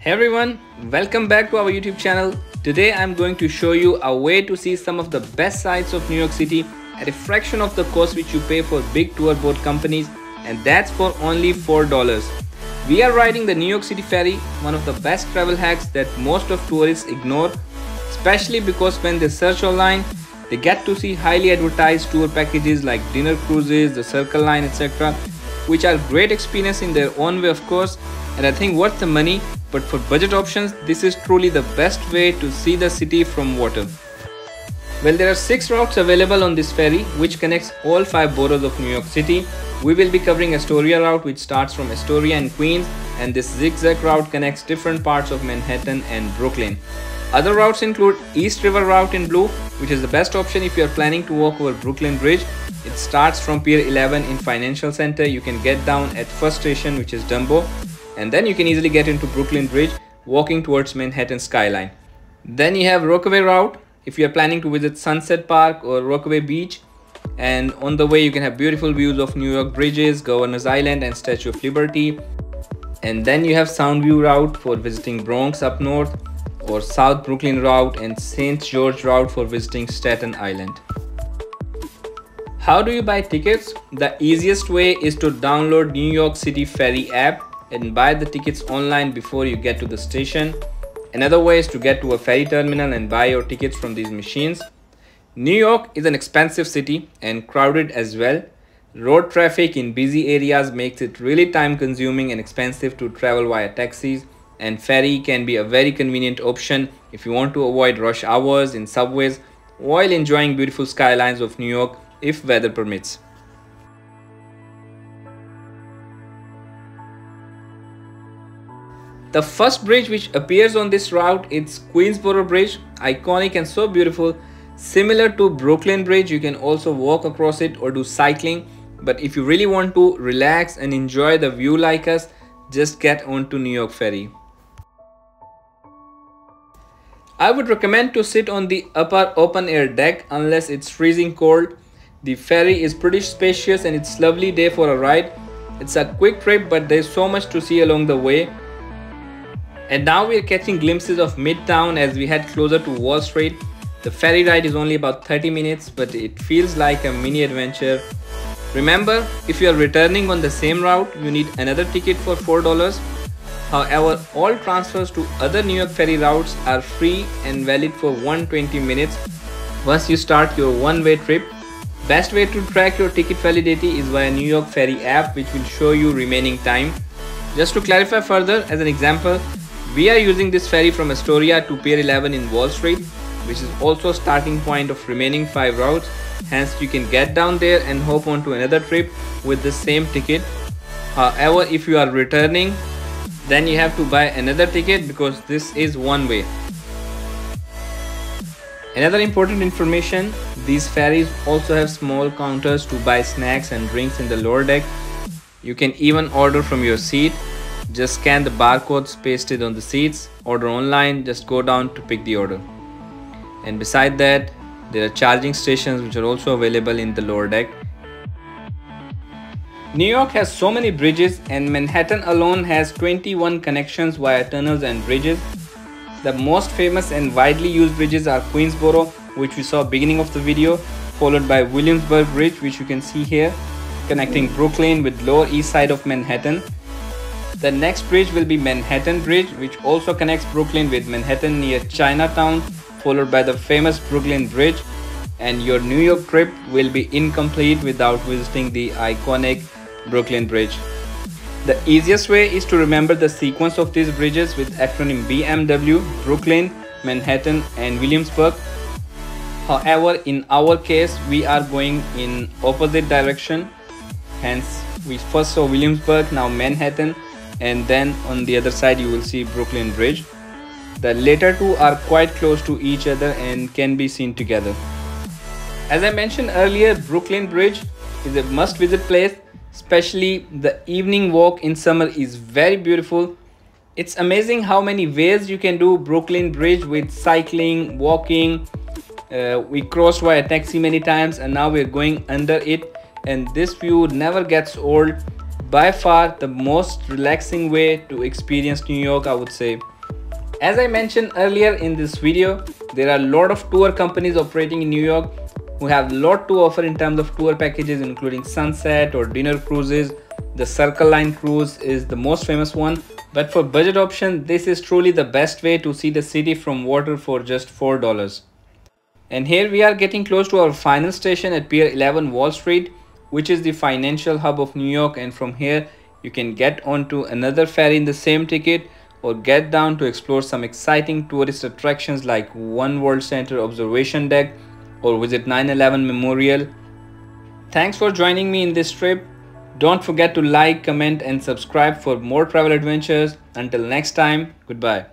Hey everyone, welcome back to our YouTube channel. Today I'm going to show you a way to see some of the best sites of New York City at a fraction of the cost which you pay for big tour boat companies, and that's for only $4. We are riding the New York City Ferry, one of the best travel hacks that most of tourists ignore, especially because when they search online, they get to see highly advertised tour packages like dinner cruises, the Circle Line, etc., which are great experience in their own way of course, and I think worth the money. But for budget options, this is truly the best way to see the city from water. Well, there are 6 routes available on this ferry which connects all 5 boroughs of New York City. We will be covering Astoria Route, which starts from Astoria and Queens, and this zigzag route connects different parts of Manhattan and Brooklyn. Other routes include East River Route in blue, which is the best option if you are planning to walk over Brooklyn Bridge. It starts from Pier 11 in Financial Center. You can get down at first station, which is Dumbo, and then you can easily get into Brooklyn Bridge walking towards Manhattan Skyline. Then you have Rockaway Route if you are planning to visit Sunset Park or Rockaway Beach, and on the way you can have beautiful views of New York bridges, Governor's Island and Statue of Liberty. And then you have Soundview Route for visiting Bronx up north, or South Brooklyn Route and St. George Route for visiting Staten Island. How do you buy tickets? The easiest way is to download New York City Ferry app and buy the tickets online before you get to the station. Another way is to get to a ferry terminal and buy your tickets from these machines. New York is an expensive city and crowded as well. Road traffic in busy areas makes it really time consuming and expensive to travel via taxis, and ferry can be a very convenient option if you want to avoid rush hours in subways while enjoying beautiful skylines of New York if weather permits. The first bridge which appears on this route is Queensboro Bridge, iconic and so beautiful. Similar to Brooklyn Bridge, you can also walk across it or do cycling, but if you really want to relax and enjoy the view like us, just get onto New York Ferry. I would recommend to sit on the upper open air deck unless it's freezing cold. The ferry is pretty spacious and it's a lovely day for a ride. It's a quick trip, but there's so much to see along the way. And now we are catching glimpses of Midtown as we head closer to Wall Street. The ferry ride is only about 30 minutes, but it feels like a mini adventure. Remember, if you are returning on the same route, you need another ticket for $4. However, all transfers to other New York ferry routes are free and valid for 120 minutes once you start your one-way trip. Best way to track your ticket validity is via New York Ferry app, which will show you remaining time. Just to clarify further, as an example, we are using this ferry from Astoria to Pier 11 in Wall Street, which is also a starting point of remaining 5 routes. Hence, you can get down there and hop onto another trip with the same ticket. However, if you are returning, then you have to buy another ticket because this is one way. Another important information, these ferries also have small counters to buy snacks and drinks in the lower deck. You can even order from your seat. Just scan the barcodes pasted on the seats, order online, just go down to pick the order. And beside that, there are charging stations which are also available in the lower deck. New York has so many bridges, and Manhattan alone has 21 connections via tunnels and bridges. The most famous and widely used bridges are Queensboro, which we saw beginning of the video, followed by Williamsburg Bridge, which you can see here, connecting Brooklyn with Lower East Side of Manhattan. The next bridge will be Manhattan Bridge, which also connects Brooklyn with Manhattan near Chinatown, followed by the famous Brooklyn Bridge. And your New York trip will be incomplete without visiting the iconic Brooklyn Bridge. The easiest way is to remember the sequence of these bridges with acronym BMW, Brooklyn, Manhattan and Williamsburg. However, in our case, we are going in opposite direction. Hence, we first saw Williamsburg, now Manhattan, and then on the other side you will see Brooklyn Bridge. The later two are quite close to each other and can be seen together. As I mentioned earlier, Brooklyn Bridge is a must-visit place. Especially the evening walk in summer is very beautiful. It's amazing how many ways you can do Brooklyn Bridge with cycling, walking. We crossed via taxi many times and now we're going under it, and this view never gets old. By far the most relaxing way to experience New York, I would say. As I mentioned earlier in this video, there are a lot of tour companies operating in New York who have a lot to offer in terms of tour packages, including sunset or dinner cruises. The Circle Line cruise is the most famous one, but for budget option, this is truly the best way to see the city from water for just $4. And here we are getting close to our final station at Pier 11 Wall Street, which is the financial hub of New York, and from here you can get onto another ferry in the same ticket or get down to explore some exciting tourist attractions like One World Center Observation Deck or visit 9/11 Memorial. Thanks for joining me in this trip. Don't forget to like, comment and subscribe for more travel adventures. Until next time, goodbye.